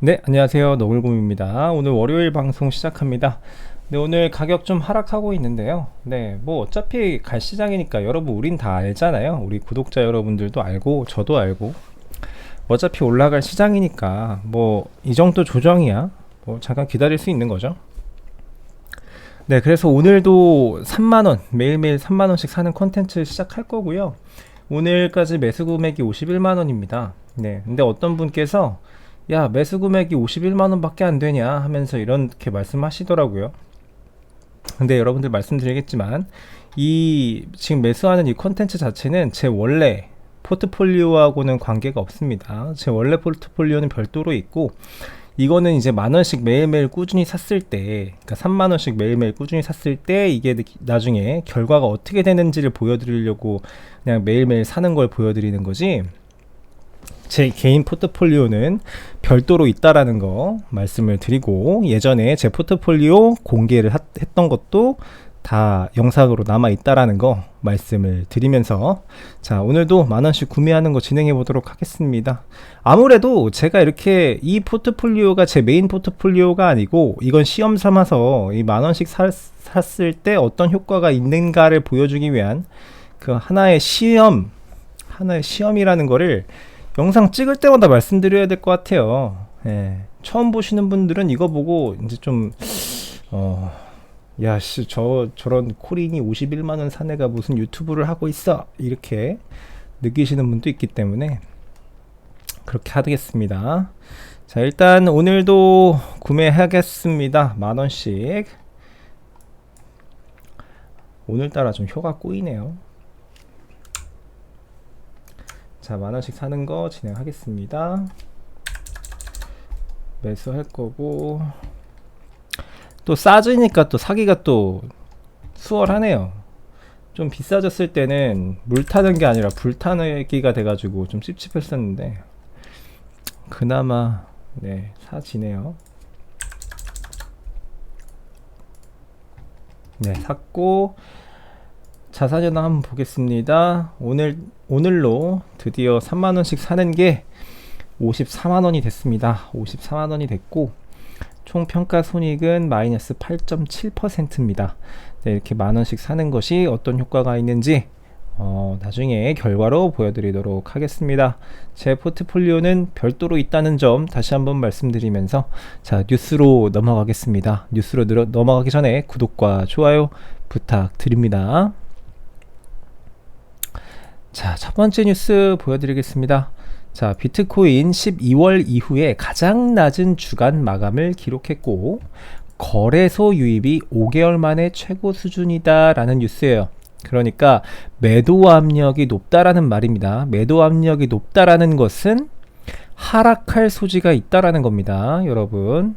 네, 안녕하세요. 노을곰입니다. 오늘 월요일 방송 시작합니다. 네, 오늘 가격 좀 하락하고 있는데요. 네, 뭐 어차피 갈 시장이니까 여러분 우린 다 알잖아요. 우리 구독자 여러분들도 알고 저도 알고 어차피 올라갈 시장이니까 뭐 이 정도 조정이야. 뭐 잠깐 기다릴 수 있는 거죠. 네, 그래서 오늘도 3만원, 매일매일 3만원씩 사는 콘텐츠 시작할 거고요. 오늘까지 매수 금액이 51만원입니다. 네, 근데 어떤 분께서 야, 매수 금액이 51만원 밖에 안 되냐 하면서 이렇게 말씀하시더라고요. 근데 여러분들 말씀드리겠지만 이 지금 매수하는 이 콘텐츠 자체는 제 원래 포트폴리오하고는 관계가 없습니다. 제 원래 포트폴리오는 별도로 있고, 이거는 이제 만원씩 매일매일 꾸준히 샀을 때, 그러니까 3만원씩 매일매일 꾸준히 샀을 때 이게 나중에 결과가 어떻게 되는지를 보여드리려고 그냥 매일매일 사는 걸 보여드리는 거지, 제 개인 포트폴리오는 별도로 있다라는 거 말씀을 드리고, 예전에 제 포트폴리오 공개를 했던 것도 다 영상으로 남아 있다라는 거 말씀을 드리면서, 자, 오늘도 만원씩 구매하는 거 진행해 보도록 하겠습니다. 아무래도 제가 이렇게 이 포트폴리오가 제 메인 포트폴리오가 아니고, 이건 시험 삼아서 이 만원씩 샀을 때 어떤 효과가 있는가를 보여주기 위한 그 하나의 시험이라는 거를 영상 찍을 때마다 말씀드려야 될 것 같아요. 예. 처음 보시는 분들은 이거 보고 이제 좀 야씨, 저런 코린이 51만원 산 애가 무슨 유튜브를 하고 있어, 이렇게 느끼시는 분도 있기 때문에 그렇게 하겠습니다. 자, 일단 오늘도 구매하겠습니다. 만원씩. 오늘따라 좀 혀가 꼬이네요. 자, 만원씩 사는 거 진행하겠습니다. 매수할 거고, 또 싸지니까 또 사기가 또 수월하네요. 좀 비싸졌을 때는 물 타는 게 아니라 불 타기가 돼가지고 좀 찝찝했었는데, 그나마 네, 사지네요. 네, 샀고, 자사전화 한번 보겠습니다. 오늘로 드디어 3만원씩 사는 게 54만원이 됐습니다. 54만원이 됐고, 총 평가 손익은 마이너스 8.7%입니다. 네, 이렇게 만원씩 사는 것이 어떤 효과가 있는지 나중에 결과로 보여드리도록 하겠습니다. 제 포트폴리오는 별도로 있다는 점 다시 한번 말씀드리면서, 자, 뉴스로 넘어가겠습니다. 뉴스로 넘어가기 전에 구독과 좋아요 부탁드립니다. 자, 첫 번째 뉴스 보여드리겠습니다. 자, 비트코인 12월 이후에 가장 낮은 주간 마감을 기록했고, 거래소 유입이 5개월 만에 최고 수준이다 라는 뉴스예요. 그러니까 매도 압력이 높다라는 말입니다. 매도 압력이 높다라는 것은 하락할 소지가 있다라는 겁니다, 여러분.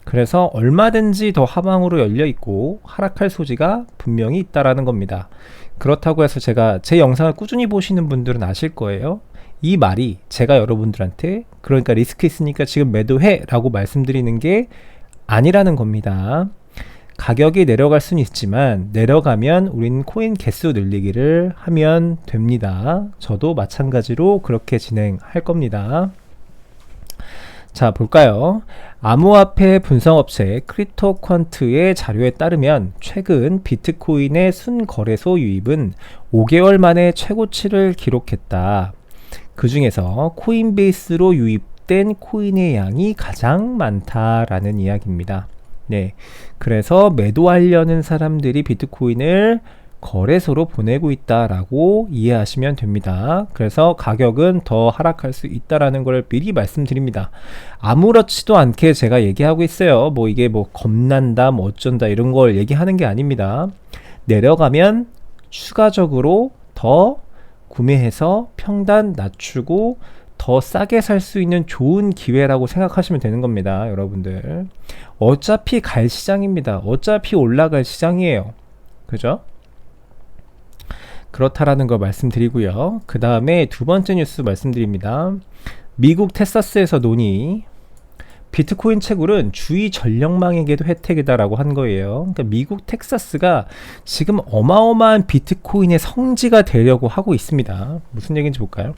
그래서 얼마든지 더 하방으로 열려 있고 하락할 소지가 분명히 있다라는 겁니다. 그렇다고 해서 제가 제 영상을 꾸준히 보시는 분들은 아실 거예요. 이 말이 제가 여러분들한테 그러니까 리스크 있으니까 지금 매도해 라고 말씀드리는 게 아니라는 겁니다. 가격이 내려갈 수는 있지만 내려가면 우린 코인 개수 늘리기를 하면 됩니다. 저도 마찬가지로 그렇게 진행할 겁니다. 자, 볼까요? 암호화폐 분석업체 크립토퀀트의 자료에 따르면 최근 비트코인의 순거래소 유입은 5개월 만에 최고치를 기록했다. 그 중에서 코인베이스로 유입된 코인의 양이 가장 많다라는 이야기입니다. 네, 그래서 매도하려는 사람들이 비트코인을 거래소로 보내고 있다라고 이해하시면 됩니다. 그래서 가격은 더 하락할 수 있다라는 걸 미리 말씀드립니다. 아무렇지도 않게 제가 얘기하고 있어요. 뭐 이게 뭐 겁난다, 뭐 어쩐다 이런 걸 얘기하는 게 아닙니다. 내려가면 추가적으로 더 구매해서 평단 낮추고 더 싸게 살 수 있는 좋은 기회라고 생각하시면 되는 겁니다, 여러분들. 어차피 갈 시장입니다. 어차피 올라갈 시장이에요. 그죠? 그렇다라는 걸 말씀드리고요. 그 다음에 두 번째 뉴스 말씀드립니다. 미국 텍사스에서 논의, 비트코인 채굴은 주위 전력망에게도 혜택이다라고 한 거예요. 그러니까 미국 텍사스가 지금 어마어마한 비트코인의 성지가 되려고 하고 있습니다. 무슨 얘기인지 볼까요?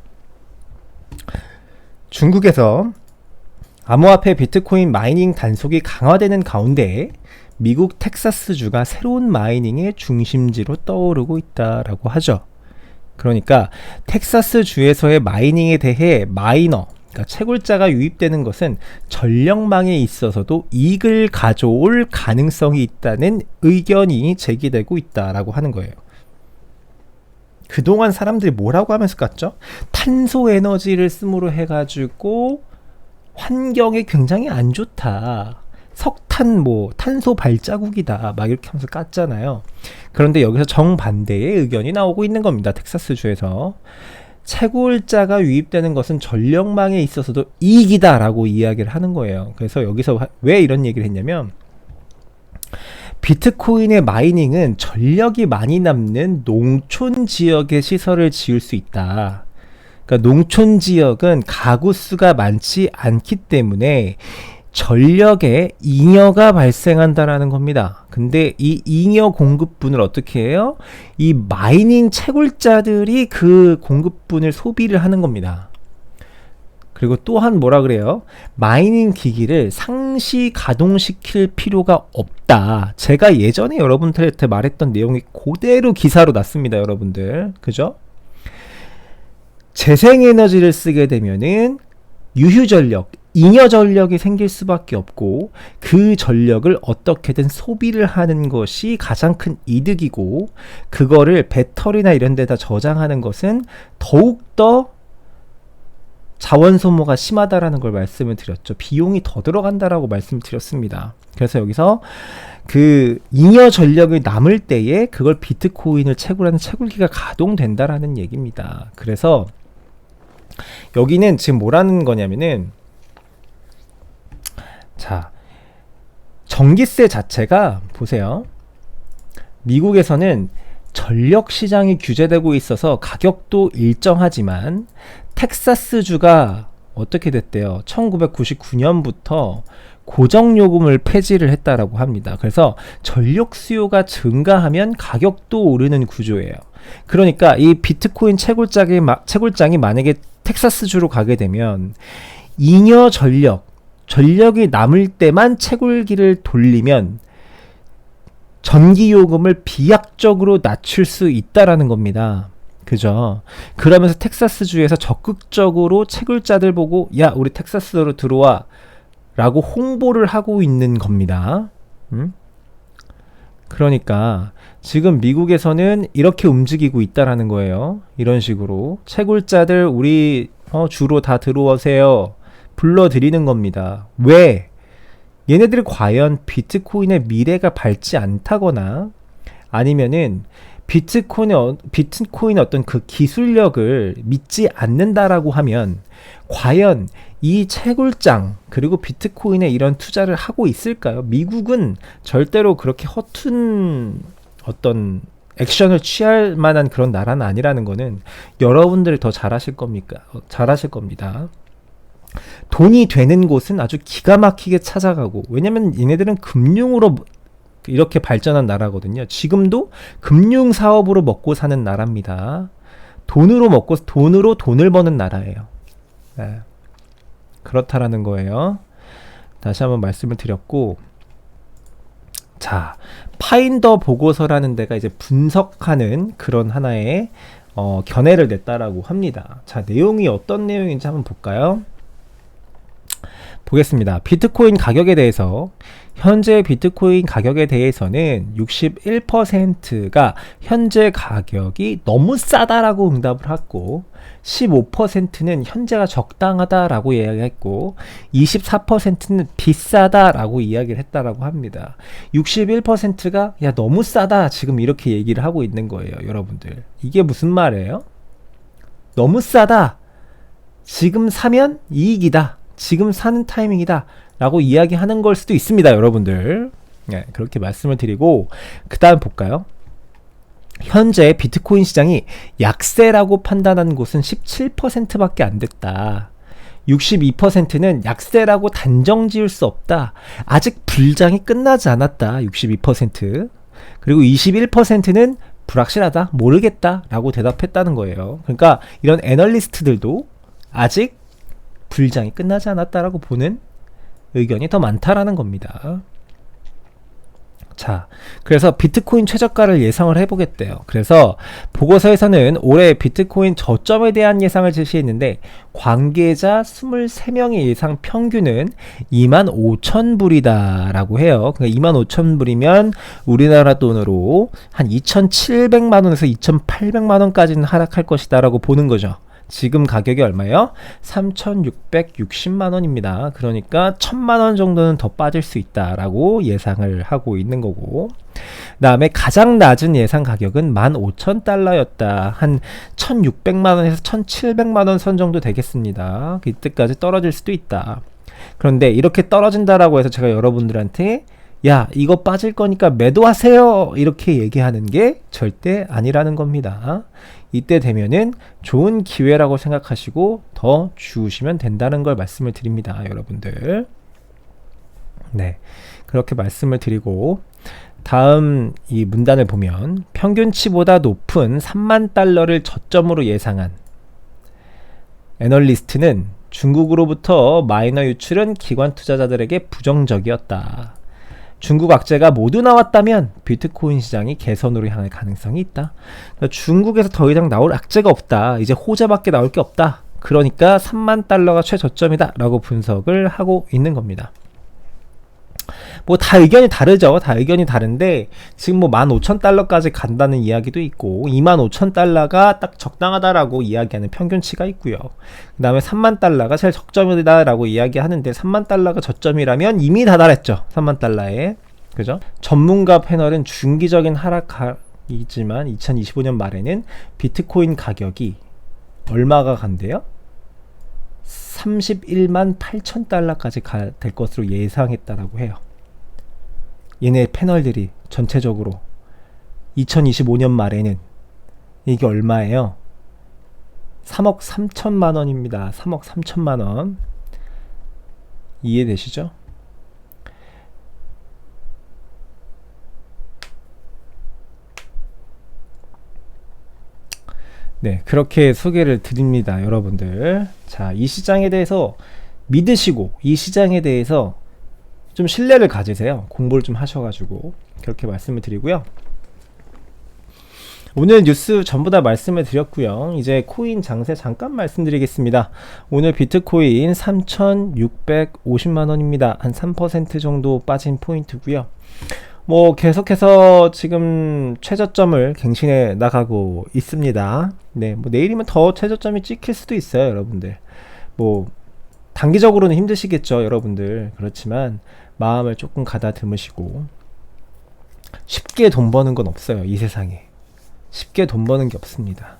중국에서 암호화폐 비트코인 마이닝 단속이 강화되는 가운데 미국 텍사스주가 새로운 마이닝의 중심지로 떠오르고 있다라고 하죠. 그러니까 텍사스주에서의 마이닝에 대해 마이너, 그러니까 채굴자가 유입되는 것은 전력망에 있어서도 이익을 가져올 가능성이 있다는 의견이 제기되고 있다라고 하는 거예요. 그동안 사람들이 뭐라고 하면서 갔죠? 탄소 에너지를 씀으로 해가지고 환경에 굉장히 안 좋다. 석탄 탄소 발자국이다. 막 이렇게 하면서 깠잖아요. 그런데 여기서 정반대의 의견이 나오고 있는 겁니다. 텍사스주에서. 채굴자가 유입되는 것은 전력망에 있어서도 이익이다 라고 이야기를 하는 거예요. 그래서 여기서 왜 이런 얘기를 했냐면 비트코인의 마이닝은 전력이 많이 남는 농촌 지역에 시설을 지을 수 있다. 그러니까 농촌 지역은 가구 수가 많지 않기 때문에 전력에 잉여가 발생한다라는 겁니다. 근데 이 잉여 공급분을 어떻게 해요? 이 마이닝 채굴자들이 그 공급분을 소비를 하는 겁니다. 그리고 또한 뭐라 그래요? 마이닝 기기를 상시 가동시킬 필요가 없다. 제가 예전에 여러분들한테 말했던 내용이 그대로 기사로 났습니다, 여러분들. 그죠? 재생에너지를 쓰게 되면은 유휴전력, 잉여전력이 생길 수밖에 없고 그 전력을 어떻게든 소비를 하는 것이 가장 큰 이득이고 그거를 배터리나 이런 데다 저장하는 것은 더욱더 자원 소모가 심하다라는 걸 말씀을 드렸죠. 비용이 더 들어간다라고 말씀을 드렸습니다. 그래서 여기서 그 잉여 전력이 남을 때에 그걸 비트코인을 채굴하는 채굴기가 가동된다라는 얘기입니다. 그래서 여기는 지금 뭐라는 거냐면은 자, 전기세 자체가 보세요. 미국에서는 전력 시장이 규제되고 있어서 가격도 일정하지만 텍사스주가 어떻게 됐대요? 1999년부터 고정요금을 폐지를 했다라고 합니다. 그래서 전력 수요가 증가하면 가격도 오르는 구조예요. 그러니까 이 비트코인 채굴장이 만약에 텍사스주로 가게 되면 잉여 전력이 남을 때만 채굴기를 돌리면 전기요금을 비약적으로 낮출 수 있다라는 겁니다. 그죠? 그러면서 텍사스주에서 적극적으로 채굴자들 보고 야, 우리 텍사스로 들어와 라고 홍보를 하고 있는 겁니다. 그러니까 지금 미국에서는 이렇게 움직이고 있다라는 거예요. 이런 식으로 채굴자들 우리 주로 다 들어오세요. 불러들이는 겁니다. 왜? 얘네들이 과연 비트코인의 미래가 밝지 않다거나 아니면은 비트코인의 어떤 그 기술력을 믿지 않는다라고 하면 과연 이 채굴장 그리고 비트코인에 이런 투자를 하고 있을까요? 미국은 절대로 그렇게 허튼 어떤 액션을 취할 만한 그런 나라는 아니라는 거는 여러분들이 더 잘하실 겁니다. 돈이 되는 곳은 아주 기가 막히게 찾아가고 왜냐면 얘네들은 금융으로 이렇게 발전한 나라거든요. 지금도 금융 사업으로 먹고 사는 나라입니다. 돈으로 돈을 버는 나라예요. 네. 그렇다라는 거예요. 다시 한번 말씀을 드렸고 자, 파인더 보고서라는 데가 이제 분석하는 그런 하나의 견해를 냈다라고 합니다. 자, 내용이 어떤 내용인지 한번 볼까요? 보겠습니다. 비트코인 가격에 대해서 현재 비트코인 가격에 대해서는 61%가 현재 가격이 너무 싸다라고 응답을 했고 15%는 현재가 적당하다라고 이야기했고 24%는 비싸다라고 이야기를 했다라고 합니다. 61%가 야 너무 싸다 지금 이렇게 얘기를 하고 있는 거예요. 여러분들 이게 무슨 말이에요? 너무 싸다 지금 사면 이익이다 지금 사는 타이밍이다 라고 이야기하는 걸 수도 있습니다. 여러분들 네, 그렇게 말씀을 드리고 그 다음 볼까요? 현재 비트코인 시장이 약세라고 판단한 곳은 17%밖에 안 됐다. 62%는 약세라고 단정 지을 수 없다. 아직 불장이 끝나지 않았다. 62%. 그리고 21%는 불확실하다. 모르겠다. 라고 대답했다는 거예요. 그러니까 이런 애널리스트들도 아직 불장이 끝나지 않았다라고 보는 의견이 더 많다라는 겁니다. 자, 그래서 비트코인 최저가를 예상을 해보겠대요. 그래서 보고서에서는 올해 비트코인 저점에 대한 예상을 제시했는데 관계자 23명의 예상 평균은 25,000불이다 라고 해요. 그러니까 25,000불이면 우리나라 돈으로 한 2,700만원에서 2,800만원까지는 하락할 것이다 라고 보는 거죠. 지금 가격이 얼마예요? 3,660만원입니다. 그러니까 1,000만원 정도는 더 빠질 수 있다라고 예상을 하고 있는 거고, 그 다음에 가장 낮은 예상 가격은 15,000달러였다. 한 1,600만원에서 1,700만원 선 정도 되겠습니다. 이때까지 떨어질 수도 있다. 그런데 이렇게 떨어진다라고 해서 제가 여러분들한테 야, 이거 빠질 거니까 매도하세요 이렇게 얘기하는 게 절대 아니라는 겁니다. 이때 되면은 좋은 기회라고 생각하시고 더 주우시면 된다는 걸 말씀을 드립니다, 여러분들. 네, 그렇게 말씀을 드리고 다음 이 문단을 보면 평균치보다 높은 3만 달러를 저점으로 예상한 애널리스트는 중국으로부터 마이너 유출은 기관 투자자들에게 부정적이었다. 중국 악재가 모두 나왔다면 비트코인 시장이 개선으로 향할 가능성이 있다. 그러니까 중국에서 더 이상 나올 악재가 없다. 이제 호재밖에 나올 게 없다. 그러니까 3만 달러가 최저점이다 라고 분석을 하고 있는 겁니다. 뭐 다 의견이 다르죠. 다 의견이 다른데 지금 뭐 15,000달러까지 간다는 이야기도 있고 25,000달러가 딱 적당하다라고 이야기하는 평균치가 있고요. 그 다음에 3만 달러가 제일 적점이다 라고 이야기하는데 3만 달러가 저점이라면 이미 다달했죠. 3만 달러에. 그죠? 전문가 패널은 중기적인 하락이지만 2025년 말에는 비트코인 가격이 얼마가 간대요? 31만 8천 달러까지 될 것으로 예상했다라고 해요. 얘네 패널들이 전체적으로 2025년 말에는 이게 얼마예요? 3억 3천만 원입니다. 3억 3천만 원. 이해되시죠? 네, 그렇게 소개를 드립니다, 여러분들. 자, 이 시장에 대해서 믿으시고 이 시장에 대해서 좀 신뢰를 가지세요. 공부를 좀 하셔가지고 그렇게 말씀을 드리고요. 오늘 뉴스 전부 다 말씀을 드렸고요. 이제 코인 장세 잠깐 말씀드리겠습니다. 오늘 비트코인 3,650만원입니다. 한 3% 정도 빠진 포인트고요. 뭐 계속해서 지금 최저점을 갱신해 나가고 있습니다. 네, 뭐 내일이면 더 최저점이 찍힐 수도 있어요, 여러분들. 뭐 단기적으로는 힘드시겠죠, 여러분들. 그렇지만 마음을 조금 가다듬으시고, 쉽게 돈 버는 건 없어요, 이 세상에. 쉽게 돈 버는 게 없습니다.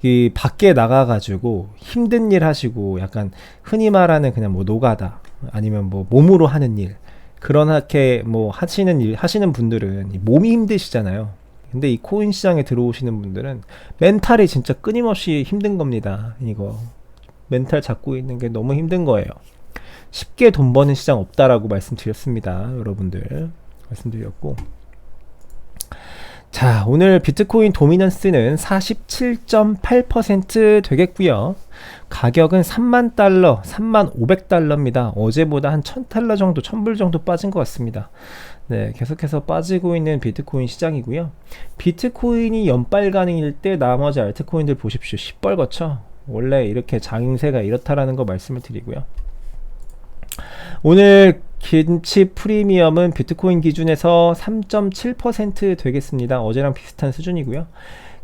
이 밖에 나가가지고 힘든 일 하시고, 약간 흔히 말하는 그냥 뭐 노가다, 아니면 뭐 몸으로 하는 일, 그렇게 뭐 하시는 분들은 몸이 힘드시잖아요. 근데 이 코인 시장에 들어오시는 분들은 멘탈이 진짜 끊임없이 힘든 겁니다. 이거 멘탈 잡고 있는 게 너무 힘든 거예요. 쉽게 돈 버는 시장 없다라고 말씀드렸습니다, 여러분들. 말씀드렸고, 자, 오늘 비트코인 도미넌스는 47.8% 되겠고요. 가격은 3만 달러, 3만 500달러입니다. 어제보다 한 1000달러 정도, 1000불 정도 빠진 것 같습니다. 네, 계속해서 빠지고 있는 비트코인 시장이고요. 비트코인이 연빨간일 때 나머지 알트코인들 보십시오. 시뻘겋죠? 원래 이렇게 장세가 이렇다라는 거 말씀을 드리고요. 오늘 김치 프리미엄은 비트코인 기준에서 3.7% 되겠습니다. 어제랑 비슷한 수준이고요.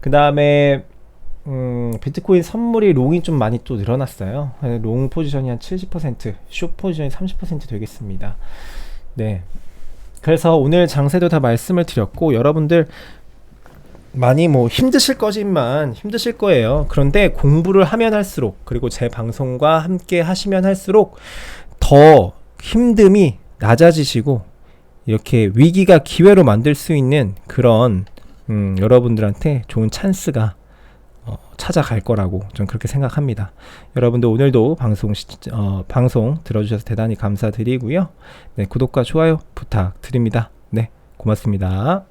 그 다음에 비트코인 선물이 롱이 좀 많이 또 늘어났어요. 롱 포지션이 한 70%, 숏 포지션이 30% 되겠습니다. 네, 그래서 오늘 장세도 다 말씀을 드렸고, 여러분들 많이 뭐 힘드실 거예요. 그런데 공부를 하면 할수록, 그리고 제 방송과 함께 하시면 할수록 더 힘듦이 낮아지시고, 이렇게 위기가 기회로 만들 수 있는 그런 여러분들한테 좋은 찬스가 찾아갈 거라고 저는 그렇게 생각합니다. 여러분들 오늘도 방송 들어주셔서 대단히 감사드리고요. 네, 구독과 좋아요 부탁드립니다. 네, 고맙습니다.